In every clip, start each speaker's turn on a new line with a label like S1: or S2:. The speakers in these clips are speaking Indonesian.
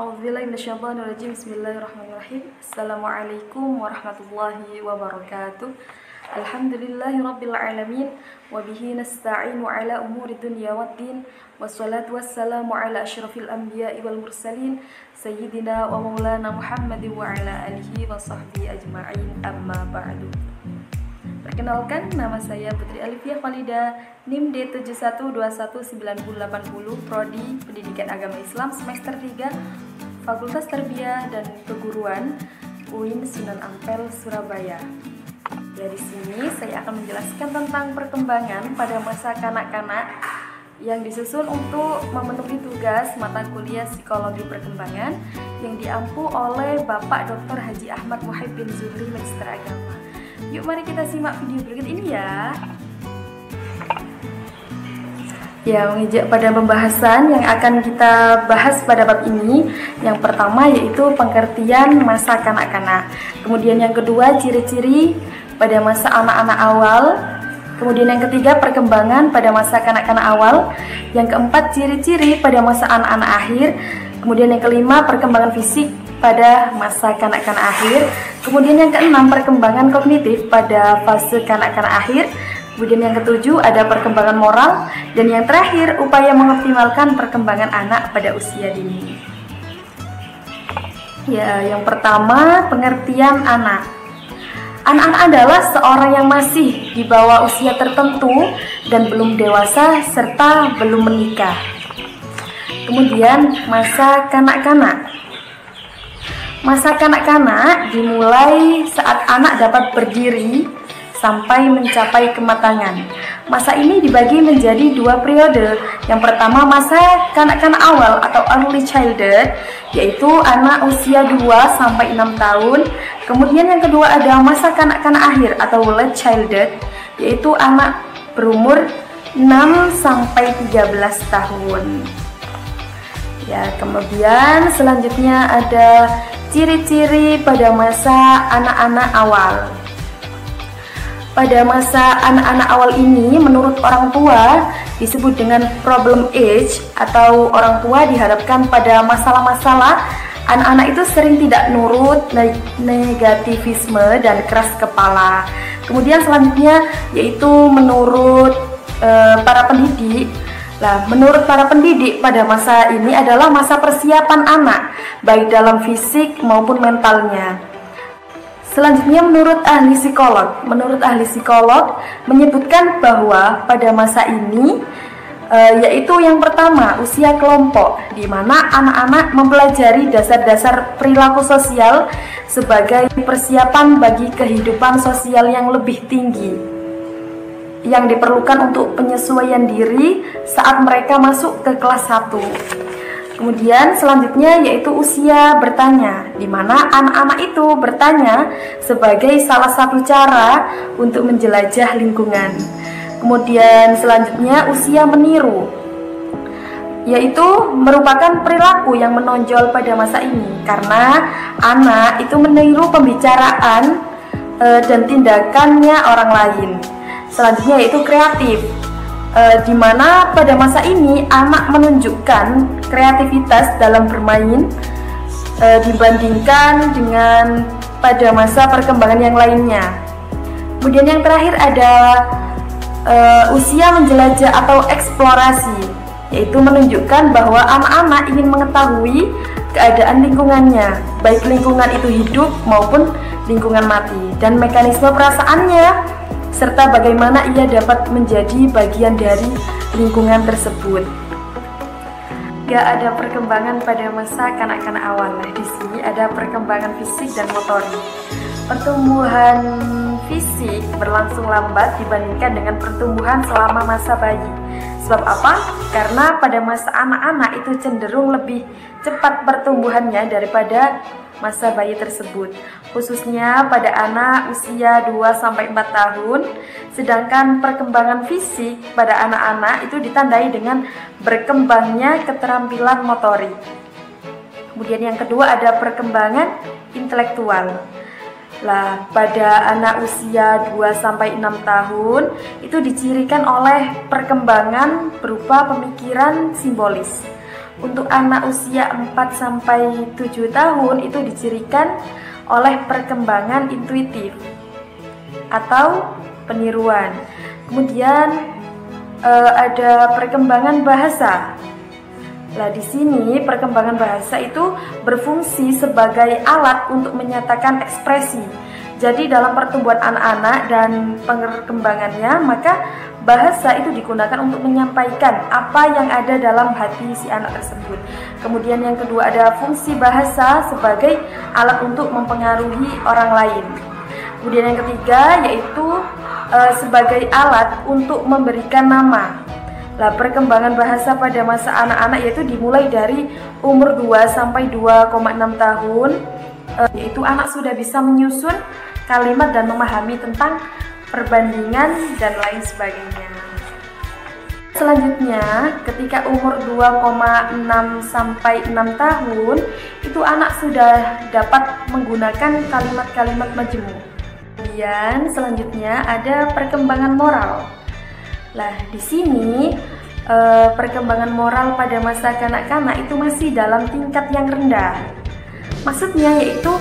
S1: A'udzubillahi minasyaitonirrajim. Bismillahirrahmanirrahim. Assalamualaikum warahmatullahi wabarakatuh. Alhamdulillahirabbil alamin wa bihi nasta'inu ala umuri dunya waddin. Wassalatu wassalamu ala asyrafil anbiya'i wal mursalin sayyidina wa maulana Muhammadin wa ala alihi wa sahbihi ajma'in. Amma ba'du. Perkenalkan, nama saya Putri Alifiyah Khalidah, NIM D71219080, Prodi Pendidikan Agama Islam semester 3, Fakultas Tarbiyah dan Keguruan, UIN Sunan Ampel, Surabaya. Dari sini saya akan menjelaskan tentang perkembangan pada masa kanak-kanak yang disusun untuk memenuhi tugas mata kuliah Psikologi Perkembangan yang diampu oleh Bapak Dr. Haji Ahmad Wahid bin Zuhri, Magister Agama. Yuk mari kita simak video berikut ini ya. Ya, mengejak pada pembahasan yang akan kita bahas pada bab ini. Yang pertama yaitu pengertian masa kanak-kanak. Kemudian yang kedua, ciri-ciri pada masa anak-anak awal. Kemudian yang ketiga, perkembangan pada masa kanak-kanak awal. Yang keempat, ciri-ciri pada masa anak-anak akhir. Kemudian yang kelima, perkembangan fisik pada masa kanak-kanak akhir. Kemudian yang keenam, perkembangan kognitif pada fase kanak-kanak akhir. Kemudian yang ketujuh, ada perkembangan moral. Dan yang terakhir, upaya mengoptimalkan perkembangan anak pada usia dini. Ya, yang pertama, pengertian anak. Anak-anak adalah seorang yang masih di bawah usia tertentu dan belum dewasa serta belum menikah. Kemudian masa kanak-kanak. Masa kanak-kanak dimulai saat anak dapat berdiri sampai mencapai kematangan. Masa ini dibagi menjadi dua periode. Yang pertama, masa kanak-kanak awal atau early childhood, yaitu anak usia 2 sampai 6 tahun. Kemudian yang kedua ada masa kanak-kanak akhir atau late childhood, yaitu anak berumur 6 sampai 13 tahun. Ya, kemudian selanjutnya ada ciri-ciri pada masa anak-anak awal. Pada masa anak-anak awal ini, menurut orang tua disebut dengan problem age, atau orang tua diharapkan pada masalah-masalah anak-anak itu sering tidak nurut, negativisme, dan keras kepala. Kemudian selanjutnya yaitu menurut para pendidik. Menurut para pendidik pada masa ini adalah masa persiapan anak, baik dalam fisik maupun mentalnya. Selanjutnya menurut ahli psikolog menyebutkan bahwa pada masa ini yaitu yang pertama usia kelompok, di mana anak-anak mempelajari dasar-dasar perilaku sosial sebagai persiapan bagi kehidupan sosial yang lebih tinggi yang diperlukan untuk penyesuaian diri saat mereka masuk ke kelas 1. Kemudian selanjutnya yaitu usia bertanya, di mana anak-anak itu bertanya sebagai salah satu cara untuk menjelajah lingkungan. Kemudian selanjutnya usia meniru, yaitu merupakan perilaku yang menonjol pada masa ini karena anak itu meniru pembicaraan dan tindakannya orang lain. Selanjutnya yaitu kreatif, di mana pada masa ini anak menunjukkan kreativitas dalam bermain dibandingkan dengan pada masa perkembangan yang lainnya. Kemudian yang terakhir ada usia menjelajah atau eksplorasi, yaitu menunjukkan bahwa anak-anak ingin mengetahui keadaan lingkungannya, baik lingkungan itu hidup maupun lingkungan mati, dan mekanisme perasaannya serta bagaimana ia dapat menjadi bagian dari lingkungan tersebut. Ada perkembangan pada masa kanak-kanak awal. Di sini ada perkembangan fisik dan motorik. Pertumbuhan fisik berlangsung lambat dibandingkan dengan pertumbuhan selama masa bayi. Sebab apa? Karena pada masa anak-anak itu cenderung lebih cepat pertumbuhannya daripada masa bayi tersebut, khususnya pada anak usia 2-4 tahun, sedangkan perkembangan fisik pada anak-anak itu ditandai dengan berkembangnya keterampilan motorik. Kemudian yang kedua ada perkembangan intelektual. Pada anak usia 2-6 tahun itu dicirikan oleh perkembangan berupa pemikiran simbolis, Untuk anak usia 4-7 tahun itu dicirikan oleh perkembangan intuitif atau peniruan. Kemudian ada perkembangan bahasa. Nah, di sini perkembangan bahasa itu berfungsi sebagai alat untuk menyatakan ekspresi. Jadi dalam pertumbuhan anak-anak dan perkembangannya, maka bahasa itu digunakan untuk menyampaikan apa yang ada dalam hati si anak tersebut. Kemudian yang kedua, ada fungsi bahasa sebagai alat untuk mempengaruhi orang lain. Kemudian yang ketiga yaitu sebagai alat untuk memberikan nama. Nah, perkembangan bahasa pada masa anak-anak yaitu dimulai dari umur 2-2,6 tahun, yaitu anak sudah bisa menyusun kalimat dan memahami tentang perbandingan dan lain sebagainya. Selanjutnya, ketika umur 2,6-6 tahun, itu anak sudah dapat menggunakan kalimat-kalimat majemuk. Kemudian selanjutnya ada perkembangan moral. Lah, di sini perkembangan moral pada masa kanak-kanak itu masih dalam tingkat yang rendah. Maksudnya yaitu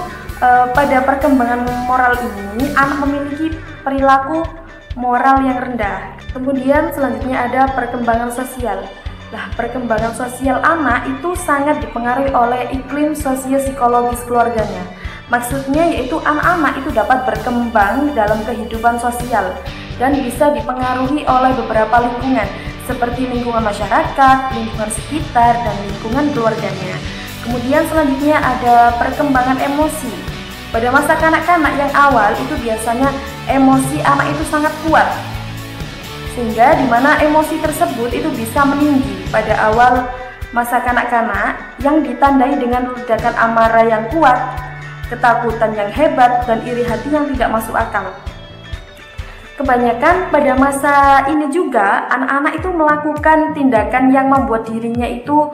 S1: pada perkembangan moral ini anak memiliki perilaku moral yang rendah. Kemudian selanjutnya ada perkembangan sosial. Nah, perkembangan sosial anak itu sangat dipengaruhi oleh iklim sosio-psikologis keluarganya. Maksudnya yaitu anak-anak itu dapat berkembang dalam kehidupan sosial dan bisa dipengaruhi oleh beberapa lingkungan seperti lingkungan masyarakat, lingkungan sekitar, dan lingkungan keluarganya. Kemudian selanjutnya ada perkembangan emosi. Pada masa kanak-kanak yang awal itu biasanya emosi anak itu sangat kuat, sehingga dimana emosi tersebut itu bisa meninggi pada awal masa kanak-kanak yang ditandai dengan ledakan amarah yang kuat, ketakutan yang hebat, dan iri hati yang tidak masuk akal. Kebanyakan pada masa ini juga anak-anak itu melakukan tindakan yang membuat dirinya itu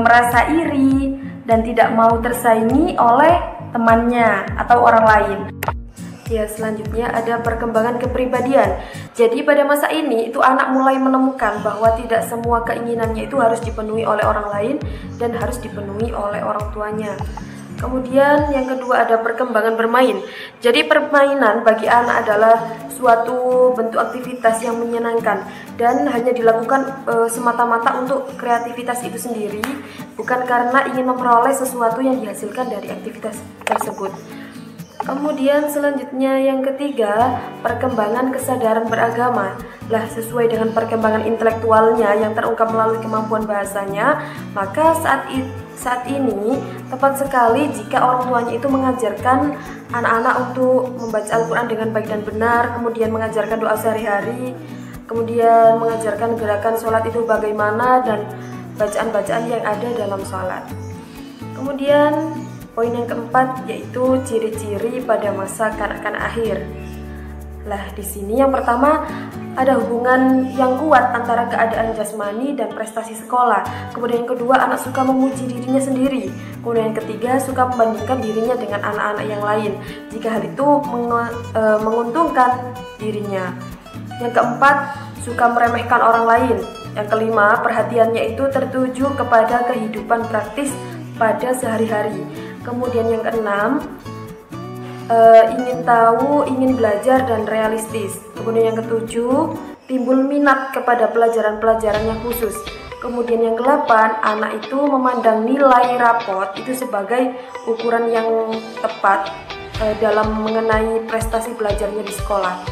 S1: merasa iri dan tidak mau tersaingi oleh temannya atau orang lain. Ya, selanjutnya ada perkembangan kepribadian. Jadi pada masa ini itu anak mulai menemukan bahwa tidak semua keinginannya itu harus dipenuhi oleh orang lain dan harus dipenuhi oleh orang tuanya. Kemudian yang kedua ada perkembangan bermain. Jadi permainan bagi anak adalah suatu bentuk aktivitas yang menyenangkan dan hanya dilakukan semata-mata untuk kreativitas itu sendiri, bukan karena ingin memperoleh sesuatu yang dihasilkan dari aktivitas tersebut. Kemudian selanjutnya yang ketiga, perkembangan kesadaran beragama. Lah, sesuai dengan perkembangan intelektualnya yang terungkap melalui kemampuan bahasanya, maka saat ini tepat sekali jika orang tuanya itu mengajarkan anak-anak untuk membaca Al-Quran dengan baik dan benar, kemudian mengajarkan doa sehari-hari, kemudian mengajarkan gerakan sholat itu bagaimana dan bacaan-bacaan yang ada dalam sholat. Kemudian poin yang keempat yaitu ciri-ciri pada masa kanak-kanak akhir. Lah, di sini yang pertama ada hubungan yang kuat antara keadaan jasmani dan prestasi sekolah. Kemudian yang kedua, anak suka memuji dirinya sendiri. Kemudian yang ketiga, suka membandingkan dirinya dengan anak-anak yang lain jika hal itu menguntungkan dirinya. Yang keempat, suka meremehkan orang lain. Yang kelima, perhatiannya itu tertuju kepada kehidupan praktis pada sehari-hari. Kemudian yang keenam, ingin tahu, ingin belajar, dan realistis. Kemudian yang ketujuh, timbul minat kepada pelajaran-pelajaran yang khusus. Kemudian yang kedelapan, anak itu memandang nilai rapot itu sebagai ukuran yang tepat dalam mengenai prestasi belajarnya di sekolah.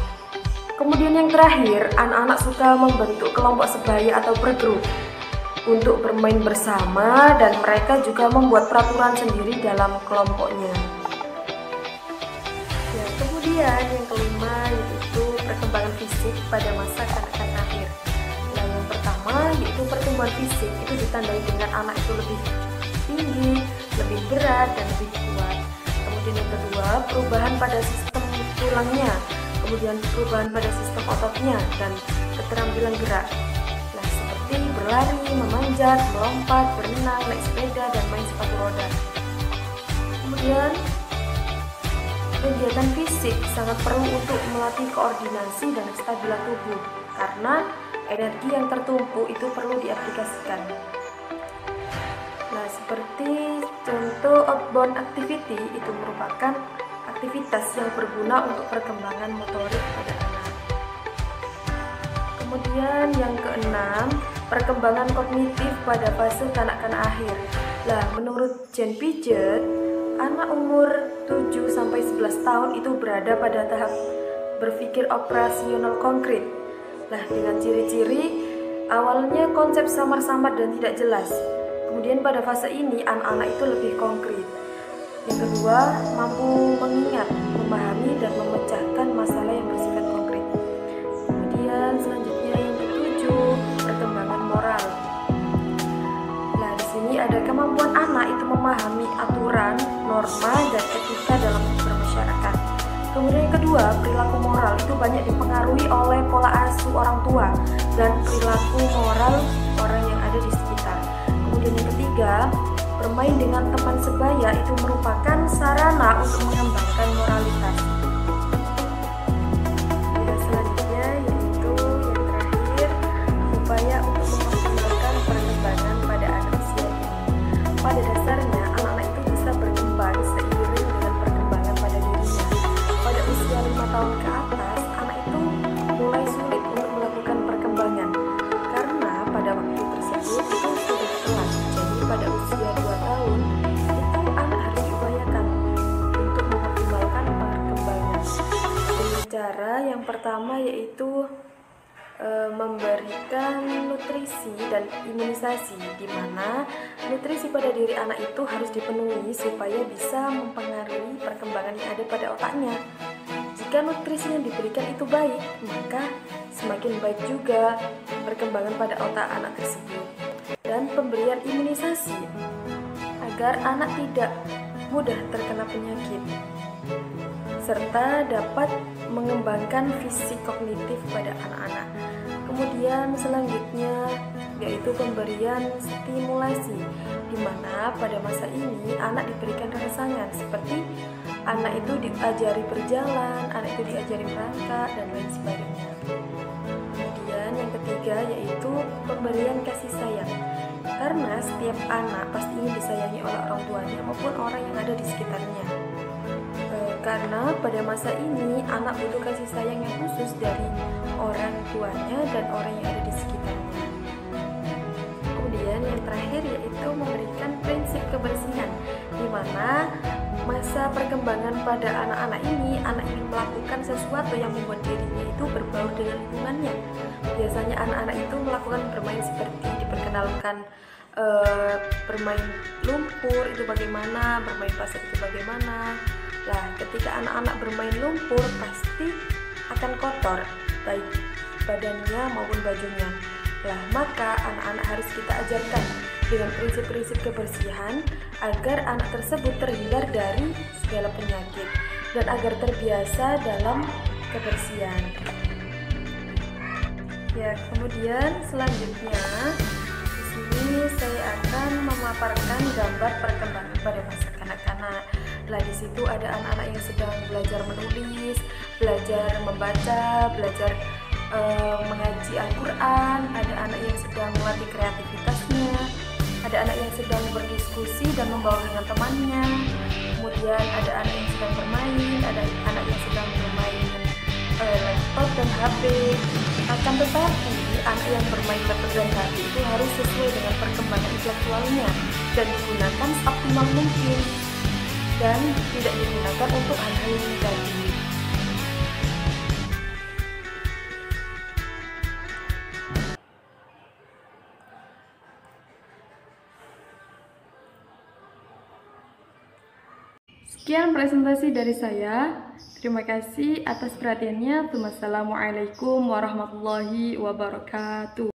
S1: Kemudian yang terakhir, anak-anak suka membentuk kelompok sebaya atau bergrup untuk bermain bersama, dan mereka juga membuat peraturan sendiri dalam kelompoknya. Ya, kemudian yang kelima yaitu perkembangan fisik pada masa kanak-kanak akhir. Nah, yang pertama yaitu pertumbuhan fisik itu ditandai dengan anak itu lebih tinggi, lebih berat, dan lebih kuat. Kemudian yang kedua, perubahan pada sistem tulangnya, kemudian perubahan pada sistem ototnya, dan keterampilan gerak. Berlari, memanjat, melompat, berenang, naik sepeda, dan main sepatu roda. Kemudian kegiatan fisik sangat perlu untuk melatih koordinasi dan kestabilan tubuh, karena energi yang tertumpu itu perlu diaplikasikan. seperti contoh outbound activity itu merupakan aktivitas yang berguna untuk perkembangan motorik pada anak. Kemudian yang keenam, perkembangan kognitif pada fase kanak-kanak akhir. Lah, menurut Jane Piaget, anak umur 7-11 tahun itu berada pada tahap berpikir operasional konkret. Lah, dengan ciri-ciri awalnya konsep samar-samar dan tidak jelas. Kemudian pada fase ini anak-anak itu lebih konkret. Yang kedua, mampu mengingat, memahami dan memecahkan masalah yang bersifat konkret. Kemudian selanjutnya yang ketujuh, perkembangan moral. Nah, di sini ada kemampuan anak itu memahami aturan, norma dan etika dalam bermasyarakat. Kemudian yang kedua, perilaku moral itu banyak dipengaruhi oleh pola asuh orang tua dan perilaku moral orang yang ada di sekitar. Kemudian yang ketiga, bermain dengan teman sebaya itu merupakan sarana untuk mengembangkan moralitas. Dan selanjutnya yaitu yang terakhir, upaya untuk mengoptimalkan perkembangan pada anak usia ini. Pada dasarnya, anak-anak itu bisa berkembang seiring dengan perkembangan pada dirinya. Pada usia 5 tahun ke atas, anak itu mulai sulit untuk melakukan perkembangan karena pada waktu tersebut itu sudah telat. Jadi pada usia 2 tahun itu anak harus diupayakan untuk mengoptimalkan perkembangan dengan cara yang pertama yaitu memberikan nutrisi dan imunisasi, di mana nutrisi pada diri anak itu harus dipenuhi supaya bisa mempengaruhi perkembangan yang ada pada otaknya. Jika nutrisi yang diberikan itu baik, maka semakin baik juga perkembangan pada otak anak tersebut. Dan pemberian imunisasi agar anak tidak mudah terkena penyakit serta dapat mengembangkan fisik kognitif pada anak-anak. Kemudian selanjutnya yaitu pemberian stimulasi, di mana pada masa ini anak diberikan rangsangan seperti anak itu diajari berjalan, anak itu diajari merangkak dan lain sebagainya. Kemudian yang ketiga yaitu pemberian kasih sayang, karena setiap anak pasti ingin disayangi oleh orang tuanya maupun orang yang ada di sekitarnya. Karena pada masa ini anak butuh kasih sayang yang khusus dari orang tuanya dan orang yang ada di sekitarnya. Kemudian yang terakhir yaitu memberikan prinsip kebersihan, di mana masa perkembangan pada anak-anak ini, anak ingin melakukan sesuatu yang membuat dirinya itu berbaur dengan lingkungannya. Biasanya anak-anak itu melakukan bermain seperti diperkenalkan bermain lumpur itu bagaimana, bermain pasir itu bagaimana. Lah, ketika anak-anak bermain lumpur pasti akan kotor, baik badannya maupun bajunya. Lah, maka anak-anak harus kita ajarkan dengan prinsip-prinsip kebersihan agar anak tersebut terhindar dari segala penyakit dan agar terbiasa dalam kebersihan. Ya, kemudian selanjutnya di sini saya akan memaparkan gambar perkembangan pada masa kanak-kanak. Lah, di situ ada anak-anak yang sedang belajar menulis, belajar membaca, belajar mengaji Al-Quran, ada anak yang sedang melatih kreativitasnya, ada anak yang sedang berdiskusi dan membaur dengan temannya, kemudian ada anak yang sedang bermain, ada anak yang sedang bermain laptop dan HP. Akan tetapi anak yang bermain laptop dan HP itu harus sesuai dengan perkembangan intelektualnya dan digunakan seoptimal mungkin dan tidak digunakan untuk hal-hal yang negatif. Sekian presentasi dari saya. Terima kasih atas perhatiannya. Wassalamualaikum warahmatullahi wabarakatuh.